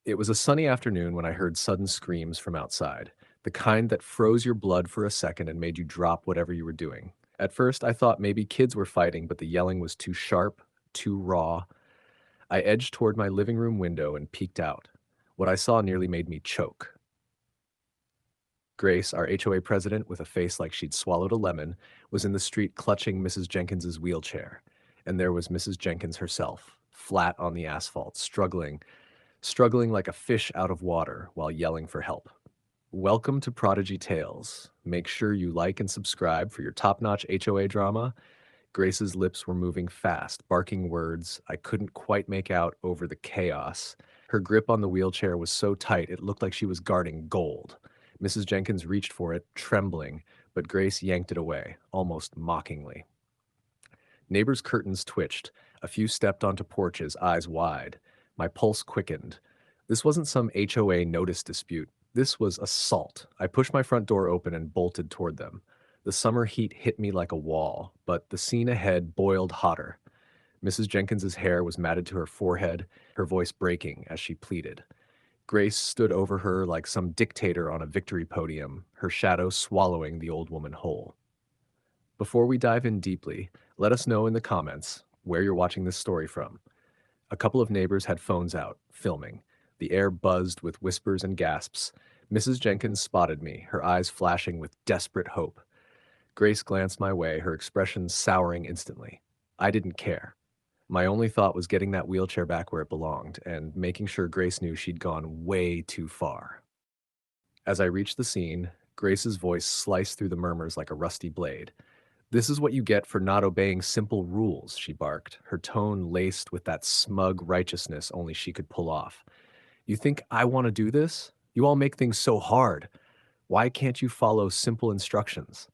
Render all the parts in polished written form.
It was a sunny afternoon when I heard sudden screams from outside, the kind that froze your blood for a second and made you drop whatever you were doing. At first, I thought maybe kids were fighting, but the yelling was too sharp, too raw. I edged toward my living room window and peeked out. What I saw nearly made me choke. Grace, our HOA president, with a face like she'd swallowed a lemon, was in the street clutching Mrs. Jenkins's wheelchair. And there was Mrs. Jenkins herself, flat on the asphalt, struggling like a fish out of water while yelling for help. Welcome to Prodigy Tales. Make sure you like and subscribe for your top-notch HOA drama. Grace's lips were moving fast, barking words I couldn't quite make out over the chaos. Her grip on the wheelchair was so tight it looked like she was guarding gold. Mrs. Jenkins reached for it, trembling, but Grace yanked it away, almost mockingly. Neighbors' curtains twitched. A few stepped onto porches, eyes wide. My pulse quickened. This wasn't some HOA notice dispute. This was assault. I pushed my front door open and bolted toward them. The summer heat hit me like a wall, but the scene ahead boiled hotter. Mrs. Jenkins's hair was matted to her forehead, her voice breaking as she pleaded. Grace stood over her like some dictator on a victory podium, her shadow swallowing the old woman whole. Before we dive in deeply, let us know in the comments where you're watching this story from. A couple of neighbors had phones out, filming. The air buzzed with whispers and gasps. Mrs. Jenkins spotted me, her eyes flashing with desperate hope. Grace glanced my way, her expression souring instantly. I didn't care. My only thought was getting that wheelchair back where it belonged and making sure Grace knew she'd gone way too far. As I reached the scene, Grace's voice sliced through the murmurs like a rusty blade. "This is what you get for not obeying simple rules," she barked, her tone laced with that smug righteousness only she could pull off. "You think I want to do this? You all make things so hard. Why can't you follow simple instructions?"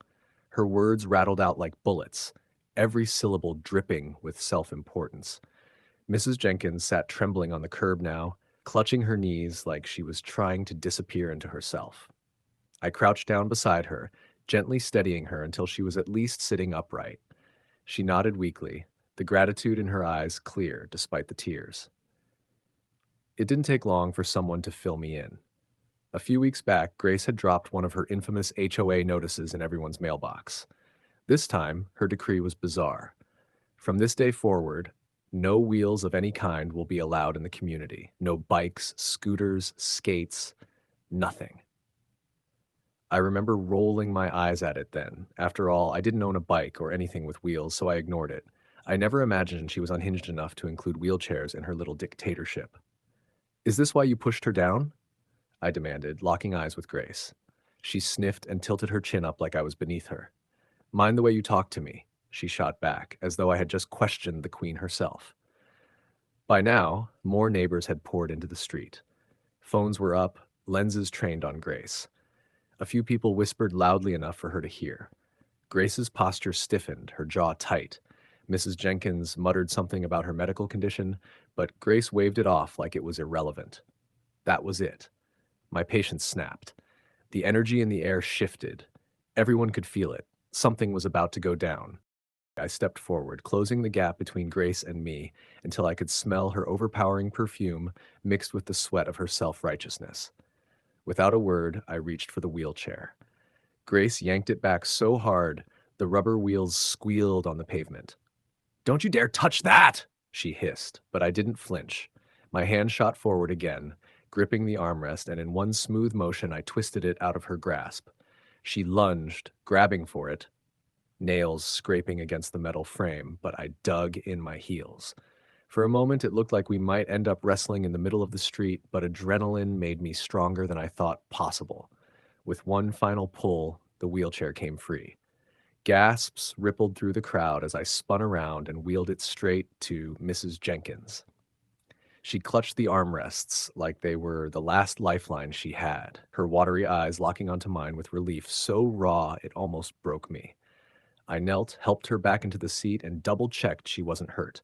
Her words rattled out like bullets, every syllable dripping with self-importance. Mrs. Jenkins sat trembling on the curb now, clutching her knees like she was trying to disappear into herself. I crouched down beside her, gently steadying her until she was at least sitting upright. She nodded weakly, the gratitude in her eyes clear despite the tears. It didn't take long for someone to fill me in. A few weeks back, Grace had dropped one of her infamous HOA notices in everyone's mailbox. This time, her decree was bizarre. From this day forward, no wheels of any kind will be allowed in the community. No bikes, scooters, skates, nothing. I remember rolling my eyes at it then. After all, I didn't own a bike or anything with wheels, so I ignored it. I never imagined she was unhinged enough to include wheelchairs in her little dictatorship. "Is this why you pushed her down?" I demanded, locking eyes with Grace. She sniffed and tilted her chin up like I was beneath her. "Mind the way you talk to me," she shot back, as though I had just questioned the queen herself. By now, more neighbors had poured into the street. Phones were up, lenses trained on Grace. A few people whispered loudly enough for her to hear. Grace's posture stiffened, her jaw tight. Mrs. Jenkins muttered something about her medical condition, but Grace waved it off like it was irrelevant. That was it. My patience snapped. The energy in the air shifted. Everyone could feel it. Something was about to go down. I stepped forward, closing the gap between Grace and me until I could smell her overpowering perfume mixed with the sweat of her self-righteousness. Without a word, I reached for the wheelchair. Grace yanked it back so hard, the rubber wheels squealed on the pavement. "Don't you dare touch that!" she hissed, but I didn't flinch. My hand shot forward again, gripping the armrest, and in one smooth motion I twisted it out of her grasp. She lunged, grabbing for it, nails scraping against the metal frame, but I dug in my heels. For a moment, it looked like we might end up wrestling in the middle of the street, but adrenaline made me stronger than I thought possible. With one final pull, the wheelchair came free. Gasps rippled through the crowd as I spun around and wheeled it straight to Mrs. Jenkins. She clutched the armrests like they were the last lifeline she had, her watery eyes locking onto mine with relief so raw it almost broke me. I knelt, helped her back into the seat, and double-checked she wasn't hurt.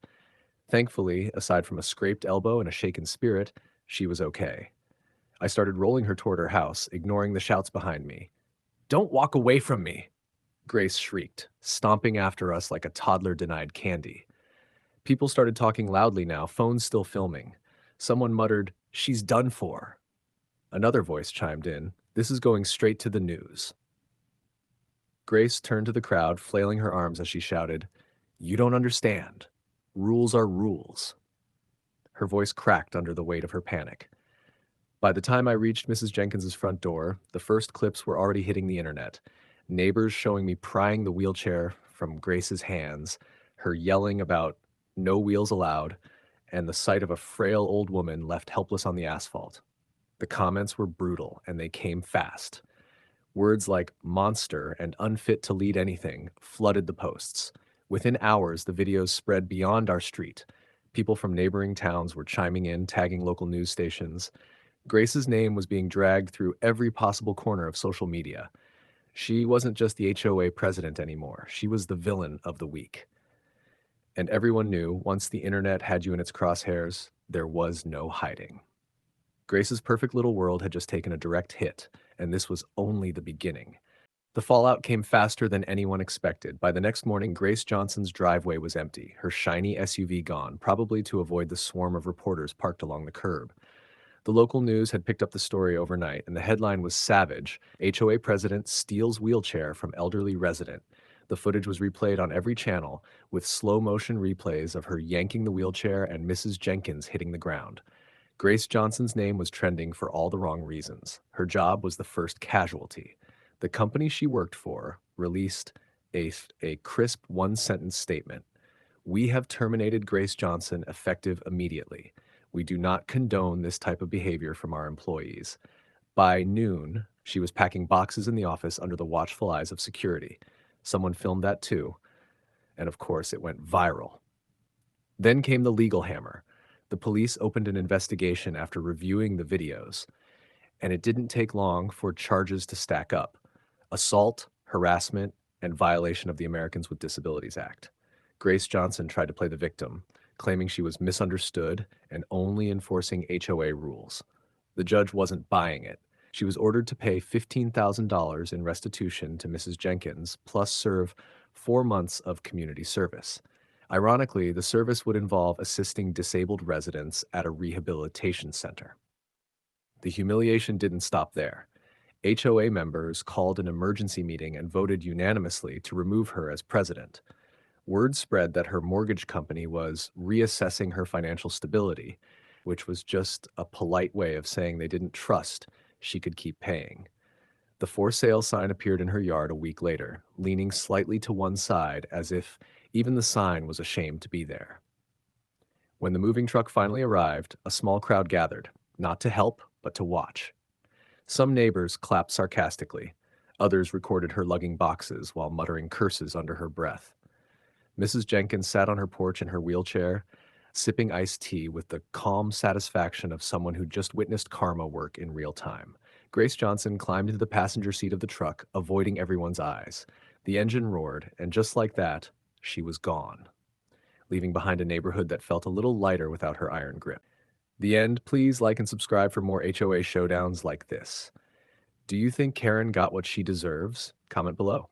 Thankfully, aside from a scraped elbow and a shaken spirit, she was okay. I started rolling her toward her house, ignoring the shouts behind me. "Don't walk away from me!" Grace shrieked, stomping after us like a toddler denied candy. People started talking loudly now, phones still filming. Someone muttered, She's done for. Another voice chimed in. This is going straight to the news. Grace turned to the crowd, flailing her arms as she shouted, You don't understand. Rules are rules. Her voice cracked under the weight of her panic. By the time I reached Mrs. Jenkins's front door, the first clips were already hitting the internet. Neighbors showing me prying the wheelchair from Grace's hands, her yelling about no wheels allowed, and the sight of a frail old woman left helpless on the asphalt. The comments were brutal, and they came fast. Words like monster and unfit to lead anything flooded the posts. Within hours, the videos spread beyond our street. People from neighboring towns were chiming in, tagging local news stations. Grace's name was being dragged through every possible corner of social media. She wasn't just the HOA president anymore. She was the villain of the week. And everyone knew once the internet had you in its crosshairs, there was no hiding. Grace's perfect little world had just taken a direct hit, and this was only the beginning. The fallout came faster than anyone expected. By the next morning, Grace Johnson's driveway was empty, her shiny SUV gone, probably to avoid the swarm of reporters parked along the curb. The local news had picked up the story overnight, and the headline was Savage, HOA President Steals Wheelchair from Elderly Resident. The footage was replayed on every channel, with slow-motion replays of her yanking the wheelchair and Mrs. Jenkins hitting the ground. Grace Johnson's name was trending for all the wrong reasons. Her job was the first casualty. The company she worked for released a crisp one-sentence statement. We have terminated Grace Johnson effective immediately. We do not condone this type of behavior from our employees. By noon, she was packing boxes in the office under the watchful eyes of security. Someone filmed that too, and of course it went viral. Then came the legal hammer. The police opened an investigation after reviewing the videos, and it didn't take long for charges to stack up: assault, harassment, and violation of the Americans with Disabilities Act. Grace Johnson tried to play the victim, claiming she was misunderstood and only enforcing HOA rules. The judge wasn't buying it. She was ordered to pay $15,000 in restitution to Mrs. Jenkins, plus serve 4 months of community service. Ironically, the service would involve assisting disabled residents at a rehabilitation center. The humiliation didn't stop there. HOA members called an emergency meeting and voted unanimously to remove her as president. Word spread that her mortgage company was reassessing her financial stability, which was just a polite way of saying they didn't trust she could keep paying. The for sale sign appeared in her yard a week later, leaning slightly to one side as if even the sign was ashamed to be there. When the moving truck finally arrived, a small crowd gathered, not to help, but to watch. Some neighbors clapped sarcastically. Others recorded her lugging boxes while muttering curses under her breath. Mrs. Jenkins sat on her porch in her wheelchair, sipping iced tea with the calm satisfaction of someone who just witnessed karma work in real time. Grace Johnson climbed into the passenger seat of the truck, avoiding everyone's eyes. The engine roared, and just like that, she was gone, leaving behind a neighborhood that felt a little lighter without her iron grip. The end. Please like and subscribe for more HOA showdowns like this. Do you think Karen got what she deserves? Comment below.